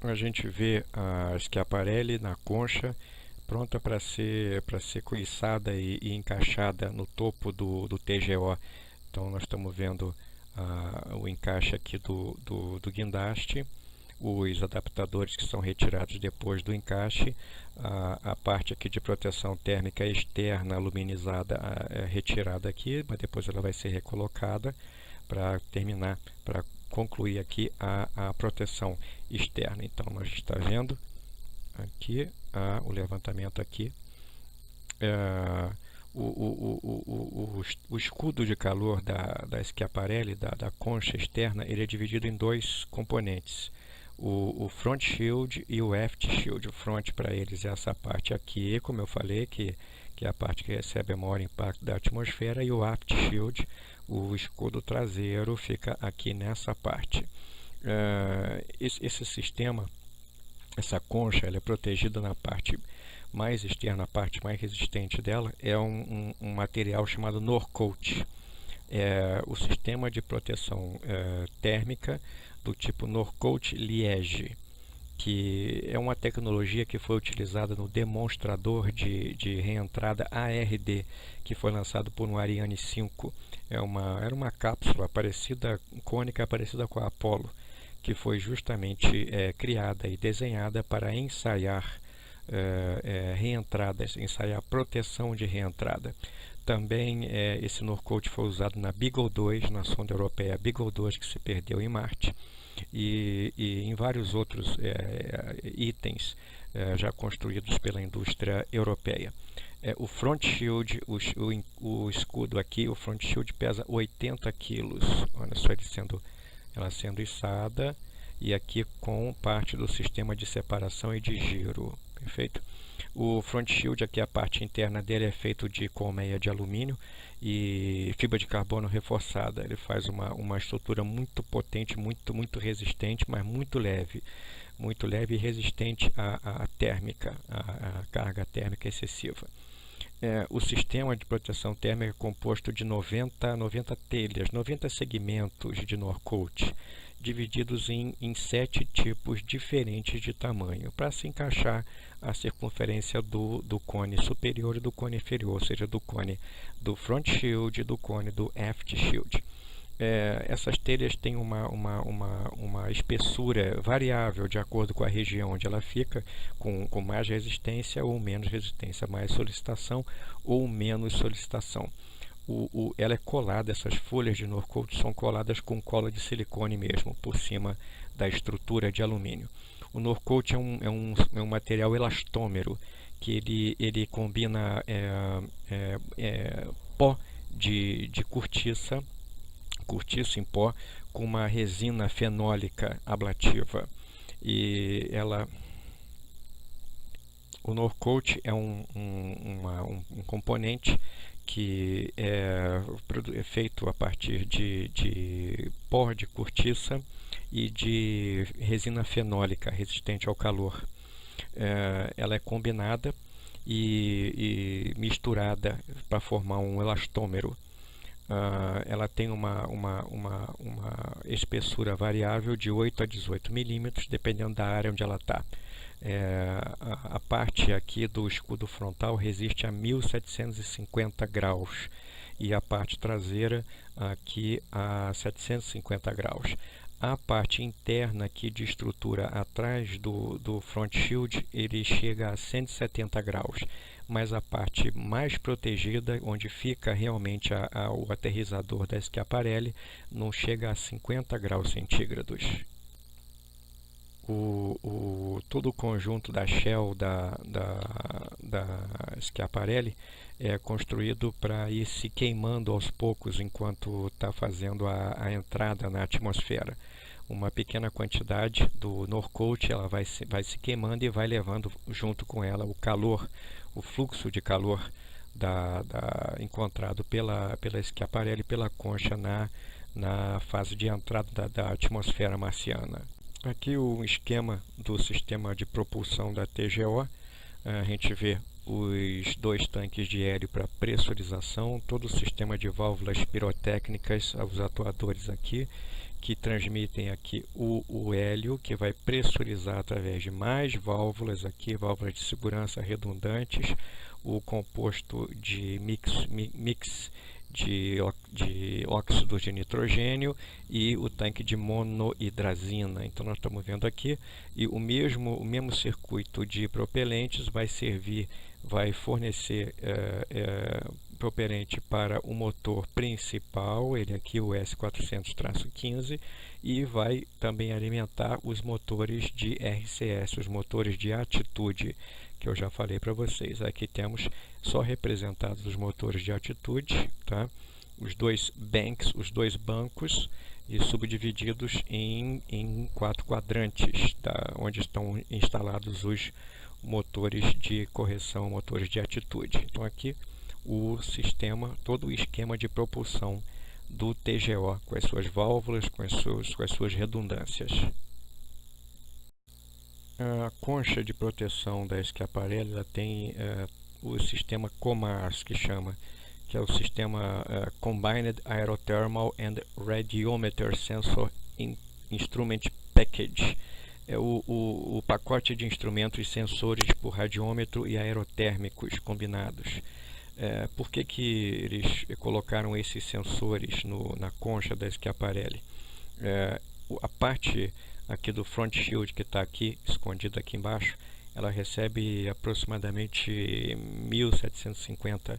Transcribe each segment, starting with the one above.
a gente vê a Schiaparelli na concha, pronta para ser coiçada e encaixada no topo do TGO. Então nós estamos vendo o encaixe aqui do guindaste, os adaptadores que são retirados depois do encaixe, a parte aqui de proteção térmica externa aluminizada é retirada aqui, mas depois ela vai ser recolocada para terminar, para concluir aqui a proteção externa. Então nós estamos vendo aqui o levantamento aqui. O escudo de calor da Schiaparelli, da concha externa, ele é dividido em dois componentes, o front shield e o aft shield. O front para eles é essa parte aqui, como eu falei, que é a parte que recebe o maior impacto da atmosfera, e o aft shield, o escudo traseiro, fica aqui nessa parte. Esse sistema, essa concha, ela é protegida na parte mais externa, a parte mais resistente dela é um material chamado Norcoat. É o sistema de proteção térmica do tipo Norcoat Liège, que é uma tecnologia que foi utilizada no demonstrador de reentrada ARD, que foi lançado por um Ariane 5. Era uma cápsula cônica parecida com a Apollo, que foi justamente criada e desenhada para ensaiar reentradas, ensaiar proteção de reentrada. Também esse Norcoat foi usado na Beagle 2, na sonda europeia Beagle 2, que se perdeu em Marte, e em vários outros itens já construídos pela indústria europeia. O front shield, o escudo aqui, o front shield pesa 80 quilos. Olha só ela sendo içada, e aqui com parte do sistema de separação e de giro. Perfeito? O front shield, aqui a parte interna dele é feito de colmeia de alumínio e fibra de carbono reforçada. Ele faz uma estrutura muito potente, muito resistente, mas muito leve e resistente à térmica, à carga térmica excessiva. O sistema de proteção térmica é composto de 90 telhas, 90 segmentos de Norcoat, divididos em 7 tipos diferentes de tamanho, para se encaixar a circunferência do cone superior e do cone inferior, ou seja, do cone do front shield e do cone do aft shield. Essas telhas têm uma espessura variável de acordo com a região onde ela fica, com mais resistência ou menos resistência, mais solicitação ou menos solicitação. Ela é colada, essas folhas de Norcoat são coladas com cola de silicone mesmo, por cima da estrutura de alumínio. O Norcoat é um material elastômero, que ele combina pó de cortiça em pó com uma resina fenólica ablativa, e o Norcoat é um componente que é feito a partir de pó de cortiça e de resina fenólica resistente ao calor. Ela é combinada e misturada para formar um elastômero. Ela tem uma espessura variável de 8 a 18 milímetros, dependendo da área onde ela está. A parte aqui do escudo frontal resiste a 1750 graus e a parte traseira aqui a 750 graus. A parte interna aqui de estrutura atrás do front shield, ele chega a 170 graus, mas a parte mais protegida, onde fica realmente o aterrizador da Schiaparelli, não chega a 50 graus centígrados. Todo o conjunto da Shell da Schiaparelli é construído para ir se queimando aos poucos enquanto está fazendo a entrada na atmosfera. Uma pequena quantidade do Norcoat ela vai se queimando e vai levando junto com ela o calor, o fluxo de calor encontrado pela Schiaparelli, pela concha na fase de entrada da atmosfera marciana. Aqui o esquema do sistema de propulsão da TGO. A gente vê os 2 tanques de hélio para pressurização, todo o sistema de válvulas pirotécnicas, os atuadores aqui, que transmitem aqui o hélio, que vai pressurizar através de mais válvulas aqui, válvulas de segurança redundantes, o composto de mix de óxido de nitrogênio e o tanque de monohidrazina. Então nós estamos vendo aqui, e o mesmo circuito de propelentes vai fornecer propelente para o motor principal, ele aqui o S400-15, e vai também alimentar os motores de RCS, os motores de atitude, que eu já falei para vocês. Aqui temos só representados os motores de atitude, tá? Os dois banks, os dois bancos, e subdivididos em 4 quadrantes, tá? Onde estão instalados os motores de correção, motores de atitude. Então aqui o sistema, todo o esquema de propulsão do TGO, com as suas válvulas, com as suas redundâncias. A concha de proteção da Schiaparelli, ela tem o sistema COMARS, que é o sistema Combined Aerothermal and Radiometer Sensor Instrument Package. É o pacote de instrumentos e sensores por radiômetro e aerotérmicos combinados. Por que eles colocaram esses sensores na concha da Schiaparelli? A parte aqui do front shield, que está aqui, escondida aqui embaixo, ela recebe aproximadamente 1750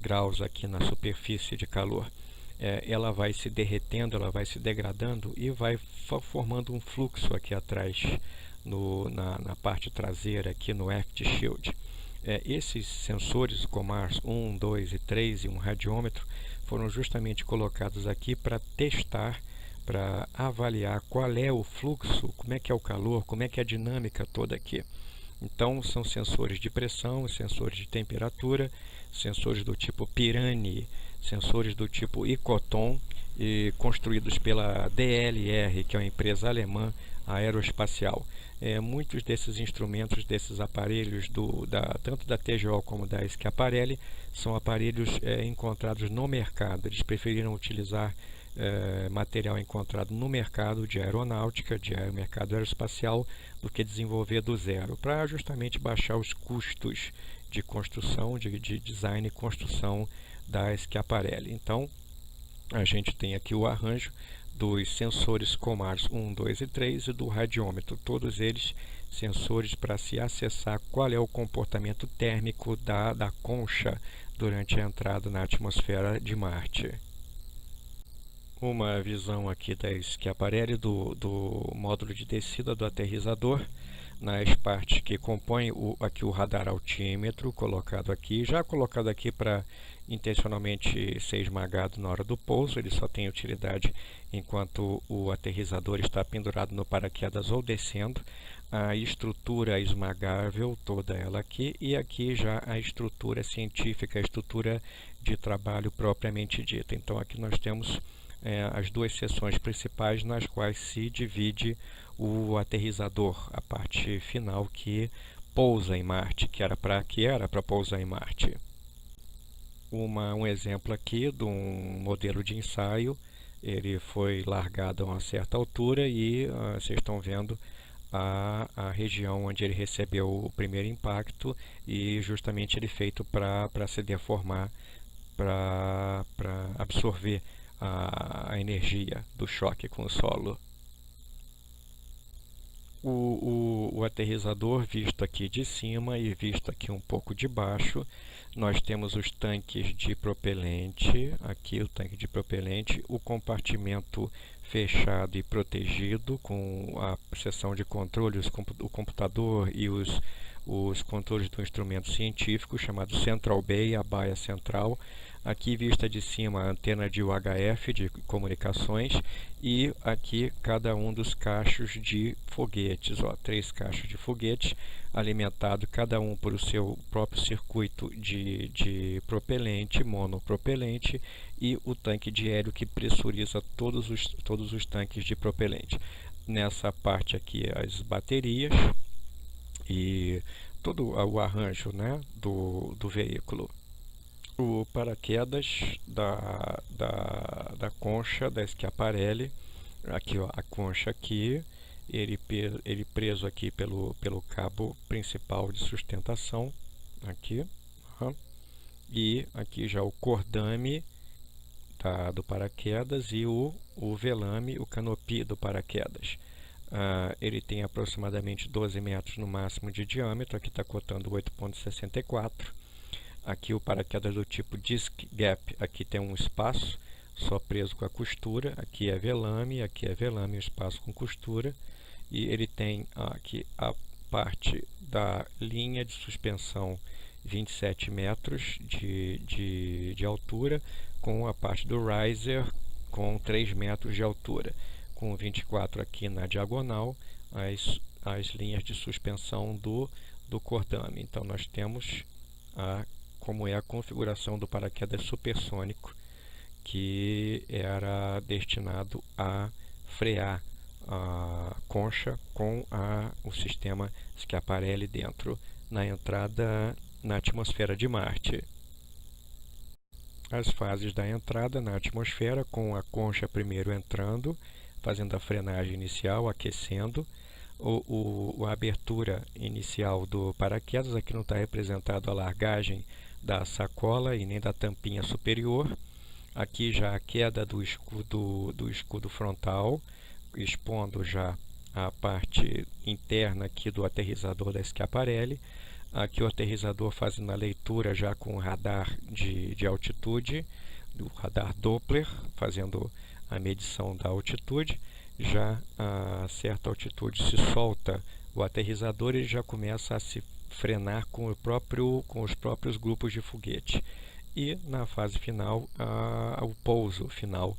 graus aqui na superfície de calor. Ela vai se derretendo, ela vai se degradando e vai formando um fluxo aqui atrás, na parte traseira, aqui no aft shield. Esses sensores, COMARS 1, 2 e 3 e um radiômetro, foram justamente colocados aqui para testar, para avaliar qual é o fluxo, como é que é o calor, como é que é a dinâmica toda aqui. Então são sensores de pressão, sensores de temperatura, sensores do tipo Piranha, sensores do tipo Icoton, construídos pela DLR, que é uma empresa alemã aeroespacial. Muitos desses instrumentos, desses aparelhos, tanto da TGO como da Schiaparelli, são aparelhos encontrados no mercado. Eles preferiram utilizar material encontrado no mercado de aeronáutica, mercado aeroespacial, do que desenvolver do zero, para justamente baixar os custos de construção, de design e construção da Schiaparelli. Então, a gente tem aqui o arranjo dos sensores COMARS 1, 2 e 3 e do radiômetro, todos eles sensores para se acessar qual é o comportamento térmico da concha durante a entrada na atmosfera de Marte. Uma visão aqui da Schiaparelli do módulo de descida do aterrizador, nas partes que compõem aqui o radar altímetro, já colocado aqui para intencionalmente ser esmagado na hora do pouso. Ele só tem utilidade enquanto o aterrizador está pendurado no paraquedas ou descendo. A estrutura esmagável, toda ela aqui, e aqui já a estrutura científica, a estrutura de trabalho propriamente dita. Então aqui nós temos as duas seções principais nas quais se divide o aterrizador, a parte final que pousa em Marte, que era para pousar em Marte. Um exemplo aqui de um modelo de ensaio. Ele foi largado a uma certa altura e vocês estão vendo a região onde ele recebeu o primeiro impacto, e justamente ele feito para se deformar, para absorver a energia do choque com o solo. O aterrizador visto aqui de cima e visto aqui um pouco de baixo, nós temos os tanques de propelente, aqui o tanque de propelente, o compartimento fechado e protegido com a seção de controle, o computador e os controles do instrumento científico chamado Central Bay, a baia central. Aqui vista de cima a antena de UHF de comunicações, e aqui cada um dos cachos de foguetes, 3 cachos de foguetes, alimentado cada um por o seu próprio circuito de propelente, monopropelente, e o tanque de hélio que pressuriza todos os tanques de propelente. Nessa parte aqui as baterias e todo o arranjo, né, do veículo. O paraquedas da concha da Schiaparelli, Aqui, ó, a concha aqui, ele preso aqui pelo cabo principal de sustentação, aqui, e aqui já o cordame do paraquedas e o velame, o canopy do paraquedas. Ele tem aproximadamente 12 metros no máximo de diâmetro, aqui está cotando 8,64. Aqui o paraquedas do tipo Disc Gap, aqui tem um espaço só preso com a costura, aqui é velame, o espaço com costura, e ele tem aqui a parte da linha de suspensão 27 metros de altura, com a parte do riser com 3 metros de altura, com 24 aqui na diagonal, as linhas de suspensão do cordame. Então nós temos como é a configuração do paraquedas supersônico, que era destinado a frear a concha com o sistema Schiaparelli dentro na entrada na atmosfera de Marte. As fases da entrada na atmosfera, com a concha primeiro entrando, fazendo a frenagem inicial, aquecendo. A abertura inicial do paraquedas, aqui não está representado a largagem da sacola e nem da tampinha superior. Aqui já a queda do escudo frontal, expondo já a parte interna aqui do aterrizador da Schiaparelli. Aqui o aterrizador fazendo a leitura já com o radar de altitude, do radar Doppler, fazendo a medição da altitude. Já a certa altitude se solta o aterrizador e já começa a se frenar com os próprios grupos de foguete. E na fase final, o pouso final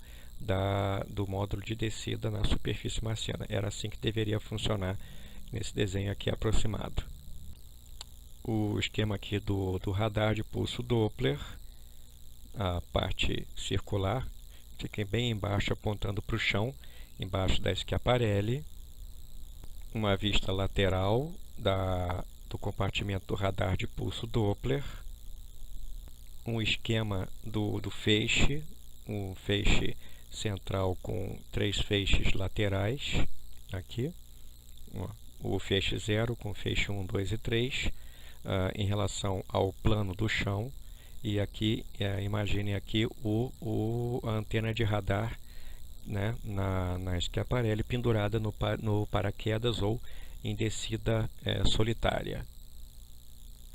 do módulo de descida na superfície marciana. Era assim que deveria funcionar nesse desenho aqui aproximado. O esquema aqui do radar de pulso Doppler, a parte circular, fica bem embaixo apontando para o chão, embaixo da Schiaparelli. Uma vista lateral do compartimento do radar de pulso Doppler. Um esquema do feixe, um feixe central com 3 feixes laterais, aqui, o feixe 0 com feixe 1, 2 e 3, em relação ao plano do chão, e aqui, imagine aqui a antena de radar, né, na Schiaparelli pendurada no paraquedas ou em descida solitária.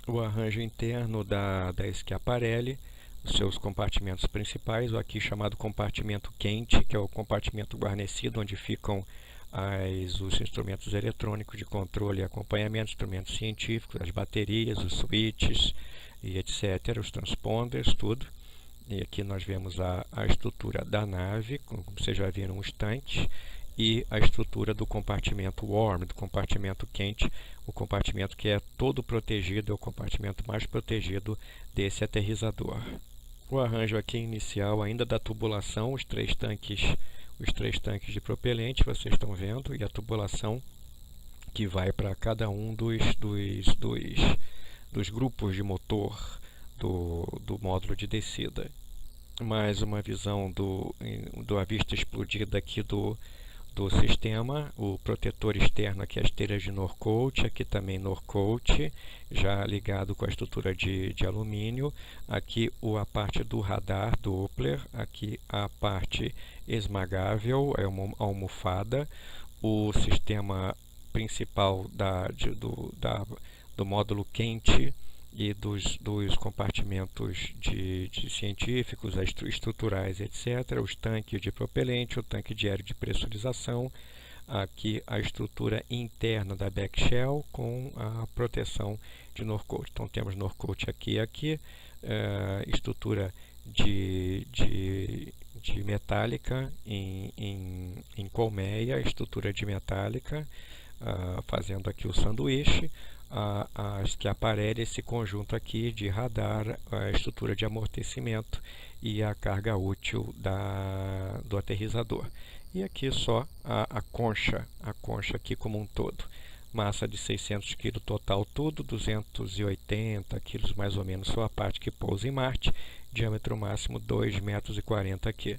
O arranjo interno da Schiaparelli, os seus compartimentos principais, o aqui chamado compartimento quente, que é o compartimento guarnecido onde ficam os instrumentos eletrônicos de controle e acompanhamento, instrumentos científicos, as baterias, os switches e etc., os transponders, tudo. E aqui nós vemos a estrutura da nave, como vocês já viram, os tanques, e a estrutura do compartimento warm, do compartimento quente, o compartimento que é todo protegido, é o compartimento mais protegido desse aterrizador. O arranjo aqui inicial ainda da tubulação, os três tanques de propelente, vocês estão vendo, e a tubulação que vai para cada um dos grupos de motor do módulo de descida. Mais uma visão da vista explodida aqui do sistema, o protetor externo aqui, as telhas de Norcoat, aqui também Norcoat, já ligado com a estrutura de alumínio. Aqui a parte do radar Doppler, aqui a parte esmagável, é uma almofada, o sistema principal do módulo quente e dos compartimentos de científicos, estruturais, etc., os tanques de propelente, o tanque de aéreo de pressurização, aqui a estrutura interna da backshell com a proteção de Norcoat. Então temos Norcoat aqui, estrutura de metálica em colmeia, estrutura de metálica, fazendo aqui o sanduíche. A Schiaparelli, esse conjunto aqui de radar, a estrutura de amortecimento e a carga útil do aterrizador. E aqui só a concha aqui como um todo. Massa de 600 kg total tudo, 280 kg mais ou menos só a parte que pousa em Marte, diâmetro máximo 2,40 m aqui.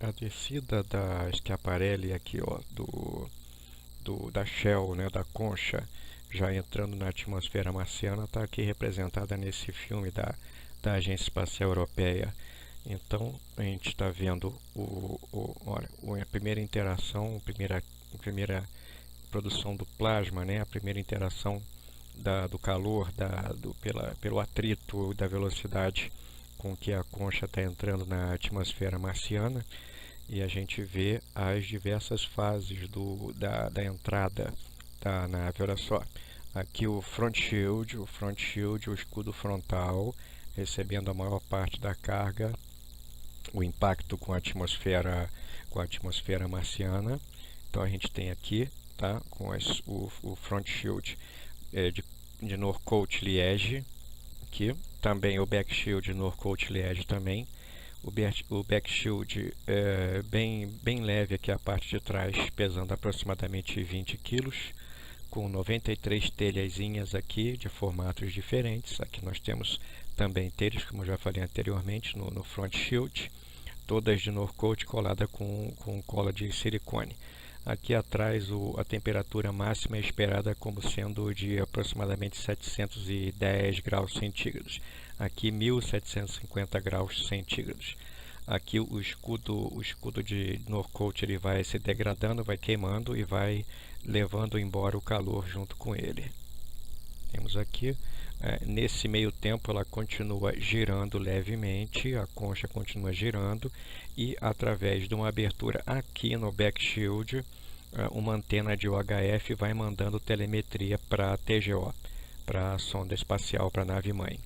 A descida da Schiaparelli aqui, ó, da Shell, né, da concha, já entrando na atmosfera marciana, está aqui representada nesse filme da Agência Espacial Europeia. Então, a gente está vendo olha, a primeira interação, a primeira produção do plasma, né, a primeira interação do calor, pelo atrito da velocidade com que a concha está entrando na atmosfera marciana. E a gente vê as diversas fases da entrada da nave. Olha só, aqui o front shield, o escudo frontal, recebendo a maior parte da carga, o impacto com a atmosfera marciana. Então a gente tem aqui, tá, com o front shield de Norcolt Liège, aqui também o back shield Norcolt Liège também. O back shield é bem leve aqui a parte de trás, pesando aproximadamente 20 kg, com 93 telhazinhas aqui de formatos diferentes. Aqui nós temos também telhas, como eu já falei anteriormente, no front shield, todas de Norcolt colada com cola de silicone. Aqui atrás a temperatura máxima é esperada como sendo de aproximadamente 710 graus centígrados. Aqui 1750 graus centígrados. Aqui o escudo de Norcolt ele vai se degradando, vai queimando e vai levando embora o calor junto com ele. Temos aqui, nesse meio tempo ela continua girando levemente, a concha continua girando e através de uma abertura aqui no back shield, uma antena de UHF vai mandando telemetria para a TGO, para a sonda espacial, para a nave-mãe.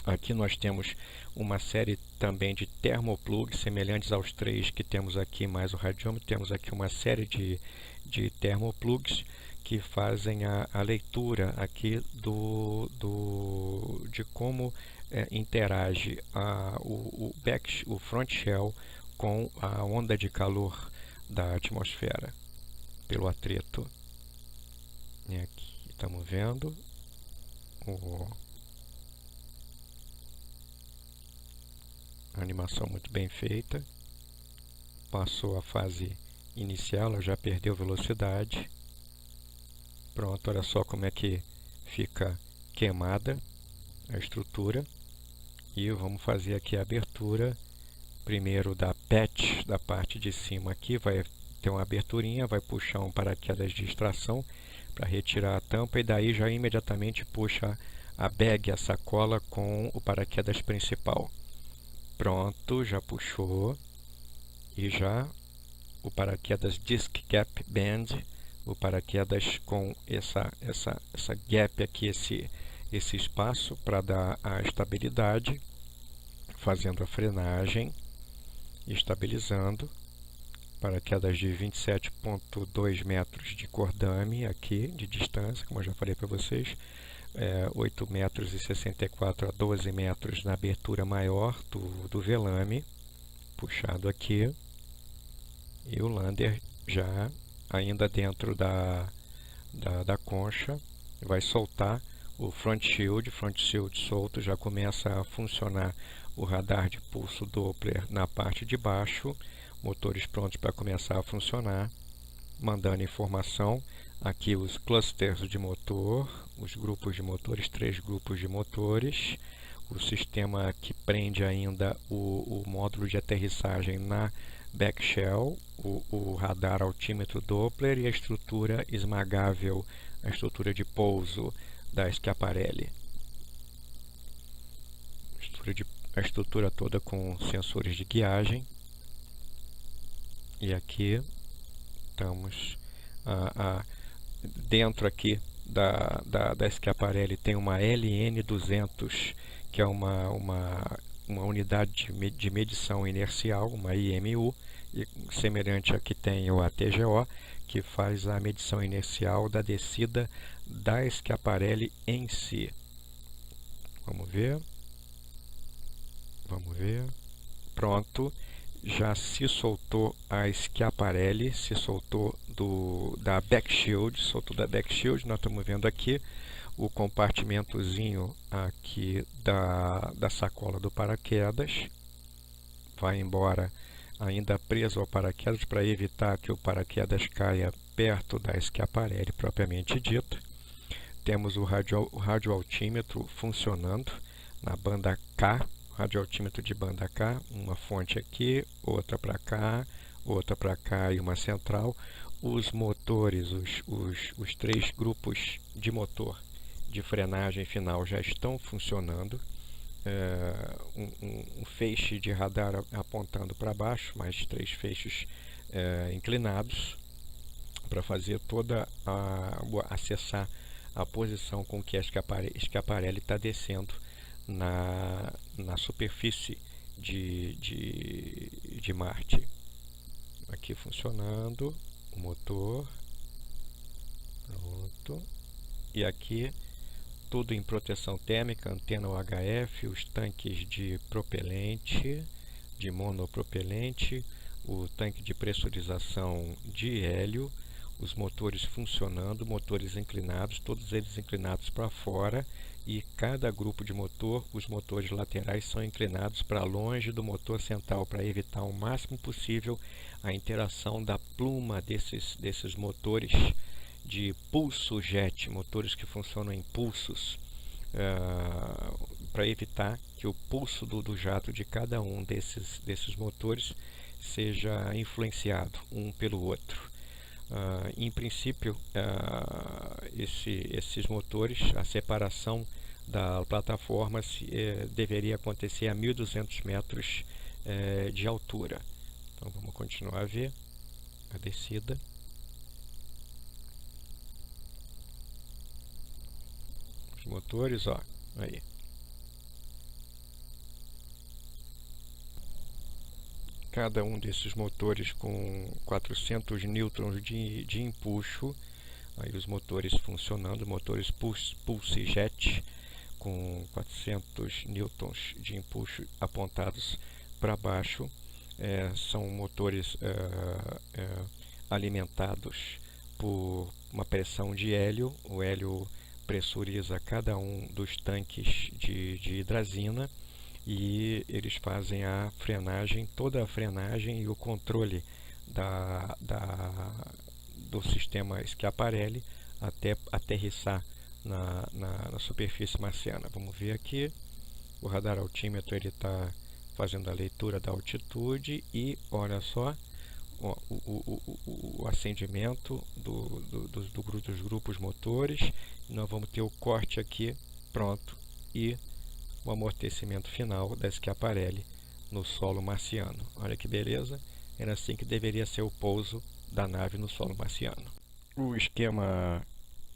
Aqui nós temos uma série também de termoplugs, semelhantes aos 3 que temos aqui, mais o radiômetro. Temos aqui uma série de termoplugs que fazem a leitura aqui de como interage o front shell com a onda de calor da atmosfera pelo atrito. E aqui estamos vendo a animação muito bem feita. Passou a fase inicial, ela já perdeu velocidade. Pronto, olha só como é que fica queimada a estrutura. E vamos fazer aqui a abertura primeiro da patch, da parte de cima aqui. Vai ter uma aberturinha, vai puxar um paraquedas de extração para retirar a tampa e daí já imediatamente puxa a bag, a sacola com o paraquedas principal. Pronto, já puxou. E já o paraquedas Disc Gap Band, o paraquedas com essa gap aqui, esse espaço para dar a estabilidade, fazendo a frenagem, estabilizando. Paraquedas de 27,2 metros de cordame aqui, de distância, como eu já falei para vocês. 8,64 metros a 12 metros na abertura maior do velame, puxado aqui. E o lander já ainda dentro da concha, vai soltar o front shield solto, já começa a funcionar o radar de pulso Doppler na parte de baixo, motores prontos para começar a funcionar, mandando informação. Aqui os clusters de motor, os grupos de motores, 3 grupos de motores, o sistema que prende ainda o módulo de aterrissagem na back shell, o radar altímetro Doppler e a estrutura esmagável, a estrutura de pouso da Schiaparelli. A estrutura toda com sensores de guiagem. E aqui estamos dentro aqui da Schiaparelli tem uma LN200, que é uma unidade de medição inercial, uma IMU, e semelhante a que tem o ATGO, que faz a medição inercial da descida da Schiaparelli em si. Vamos ver. Pronto. Já se soltou a Schiaparelli, se soltou da back shield, nós estamos vendo aqui o compartimentozinho aqui da sacola do paraquedas, vai embora ainda preso ao paraquedas para evitar que o paraquedas caia perto da escaparelli propriamente dita. Temos o radioaltímetro funcionando na banda K, radioaltímetro de banda K, uma fonte aqui, outra para cá e uma central. Os motores, os 3 grupos de motor de frenagem final já estão funcionando. Um feixe de radar apontando para baixo, mais 3 feixes inclinados para fazer acessar a posição com que a escaparelli está descendo na superfície de Marte. Aqui funcionando o motor, pronto, e aqui tudo em proteção térmica, antena UHF, os tanques de propelente, de monopropelente, o tanque de pressurização de hélio, os motores funcionando, motores inclinados, todos eles inclinados para fora, e cada grupo de motor, os motores laterais são inclinados para longe do motor central, para evitar o máximo possível a interação da pluma desses motores de pulso jet, motores que funcionam em pulsos, para evitar que o pulso do jato de cada um desses motores seja influenciado um pelo outro. Em princípio, esses motores, a separação da plataforma deveria acontecer a 1.200 metros de altura. Então vamos continuar a ver a descida. Os motores, ó, aí. Cada um desses motores com 400 newtons de empuxo, aí os motores funcionando, motores pulse jet com 400 newtons de empuxo apontados para baixo, são motores alimentados por uma pressão de hélio. O hélio pressuriza cada um dos tanques de hidrazina, e eles fazem a frenagem, toda a frenagem e o controle do sistema Schiaparelli até aterrissar na superfície marciana. Vamos ver aqui, o radar altímetro está fazendo a leitura da altitude e olha só o acendimento dos grupos motores. Nós vamos ter o corte aqui, pronto, e o amortecimento final da Schiaparelli no solo marciano. Olha que beleza, era assim que deveria ser o pouso da nave no solo marciano. O esquema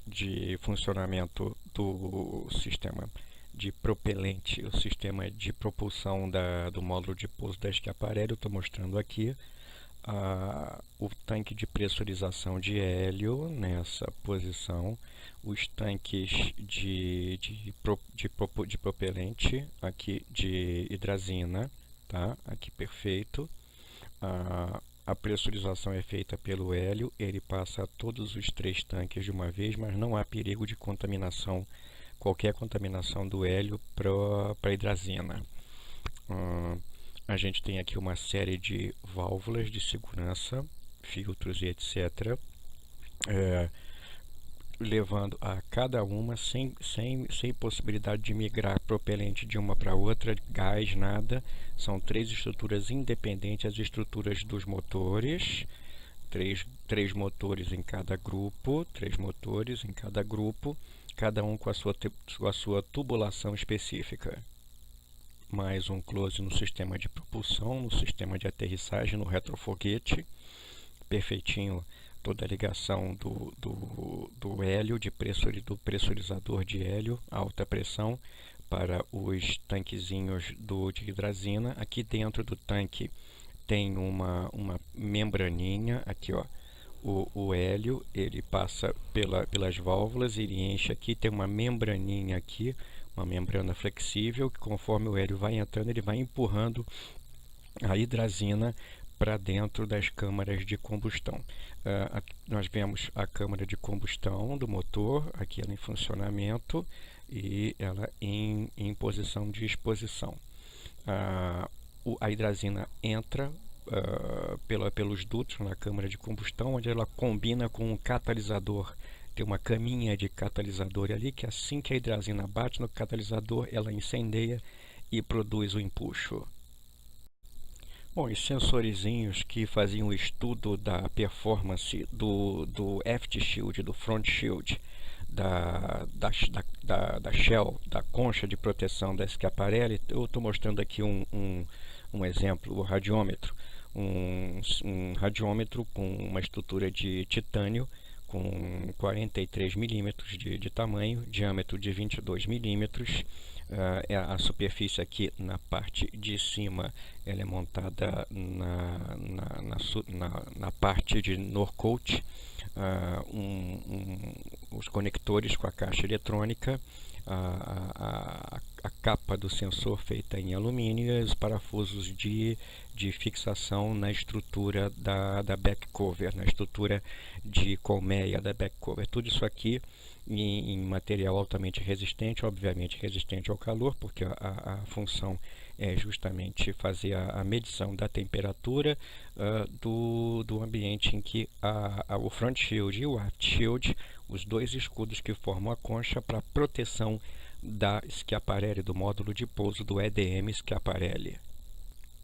de funcionamento do sistema de propelente, o sistema de propulsão do módulo de pouso da Schiaparelli, eu estou mostrando aqui. O tanque de pressurização de hélio nessa posição, os tanques de propelente aqui de hidrazina, tá? Aqui perfeito. A pressurização é feita pelo hélio, ele passa todos os 3 tanques de uma vez, mas não há perigo de contaminação, qualquer contaminação do hélio para a hidrazina. A gente tem aqui uma série de válvulas de segurança, filtros e etc., levando a cada uma sem possibilidade de migrar propelente de uma para outra, gás, nada. São 3 estruturas independentes, as estruturas dos motores, 3 motores em cada grupo, 3 motores em cada grupo, cada um com a sua tubulação específica. Mais um close no sistema de propulsão, no sistema de aterrissagem, no retrofoguete, perfeitinho. Toda a ligação do hélio, do pressurizador de hélio, alta pressão, para os tanquezinhos de hidrazina. Aqui dentro do tanque tem uma membraninha, aqui ó, o hélio, ele passa pelas válvulas, ele enche aqui, tem uma membraninha aqui, uma membrana flexível, que conforme o hélio vai entrando, ele vai empurrando a hidrazina para dentro das câmaras de combustão. Aqui nós vemos a câmara de combustão do motor, aqui ela em funcionamento e ela em posição de exposição. A hidrazina entra pelos dutos na câmara de combustão, onde ela combina com um catalisador. Tem uma caminha de catalisador ali, que assim que a hidrazina bate no catalisador, ela incendeia e produz o empuxo. Bom, os sensorizinhos que faziam o estudo da performance do aft shield, do front shield, da shell, da concha de proteção da Schiaparelli, eu estou mostrando aqui um exemplo, o radiômetro. Um radiômetro com uma estrutura de titânio com 43 milímetros de tamanho, diâmetro de 22 milímetros. A superfície aqui na parte de cima ela é montada na parte de Norcoat, os conectores com a caixa eletrônica, a capa do sensor feita em alumínio e os parafusos de fixação na estrutura da back cover, na estrutura de colmeia da back cover. Tudo isso aqui em material altamente resistente, obviamente resistente ao calor, porque a função é justamente fazer a medição da temperatura do ambiente em que o front shield e o aft shield, os dois escudos que formam a concha para proteção da Schiaparelli, do módulo de pouso do EDM Schiaparelli.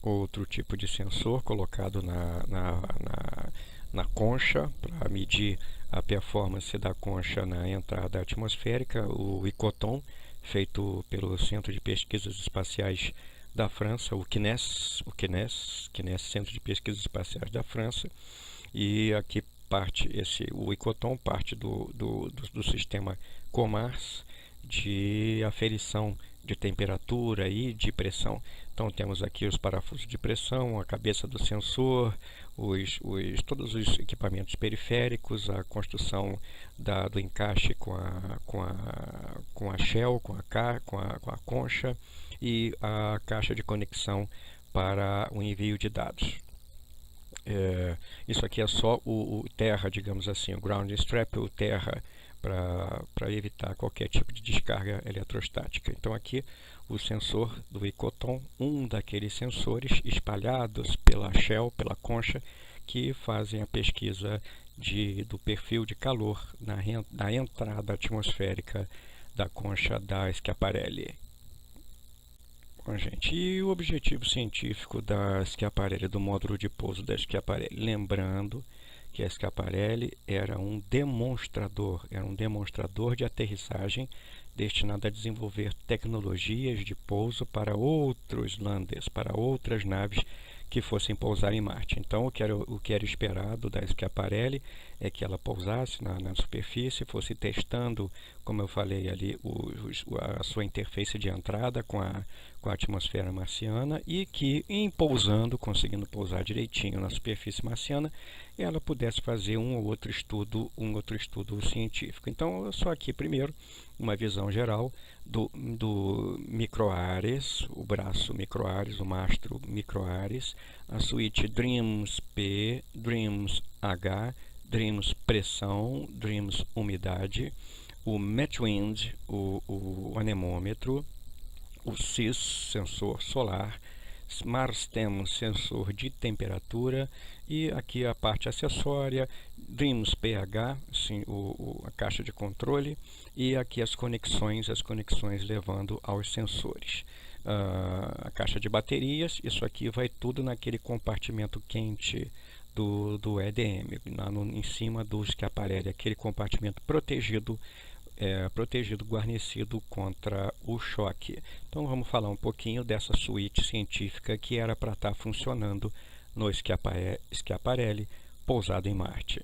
Outro tipo de sensor colocado na concha para medir a performance da concha na entrada atmosférica, o Icoton, feito pelo Centro de Pesquisas Espaciais da França, o CNES, Centro de Pesquisas Espaciais da França, e aqui o Icoton parte do sistema COMARS de aferição de temperatura e de pressão. Então temos aqui os parafusos de pressão, a cabeça do sensor, todos os equipamentos periféricos, a construção do encaixe com a shell, com a concha, e a caixa de conexão para o envio de dados. Isso aqui é só o terra, digamos assim, o ground strap, o terra, para evitar qualquer tipo de descarga eletrostática. Então aqui o sensor do Icoton, um daqueles sensores espalhados pela shell, pela concha, que fazem a pesquisa do perfil de calor na entrada atmosférica da concha da Schiaparelli. Bom, gente, e o objetivo científico da Schiaparelli, do módulo de pouso da Schiaparelli? Lembrando que a Schiaparelli era um demonstrador de aterrissagem destinado a desenvolver tecnologias de pouso para outros landers, para outras naves que fossem pousar em Marte. Então, o que era esperado da Schiaparelli é que ela pousasse na superfície, fosse testando, como eu falei ali, a sua interface de entrada com a atmosfera marciana, e que, em pousando, conseguindo pousar direitinho na superfície marciana, ela pudesse fazer um ou outro estudo científico. Então, só aqui primeiro uma visão geral do microAres, o braço microAres, o mastro microAres, a suíte DREAMS P, DREAMS H, DREAMS pressão, DREAMS umidade, o METWIND, o anemômetro, o SIS, sensor solar, SMARSTEM, sensor de temperatura, e aqui a parte acessória, DREAMS pH, assim, a caixa de controle, e aqui as conexões levando aos sensores. A caixa de baterias, isso aqui vai tudo naquele compartimento quente do EDM, em cima do Schiaparelli, aquele compartimento protegido, guarnecido contra o choque. Então vamos falar um pouquinho dessa suíte científica que era para estar funcionando no Schiaparelli pousado em Marte.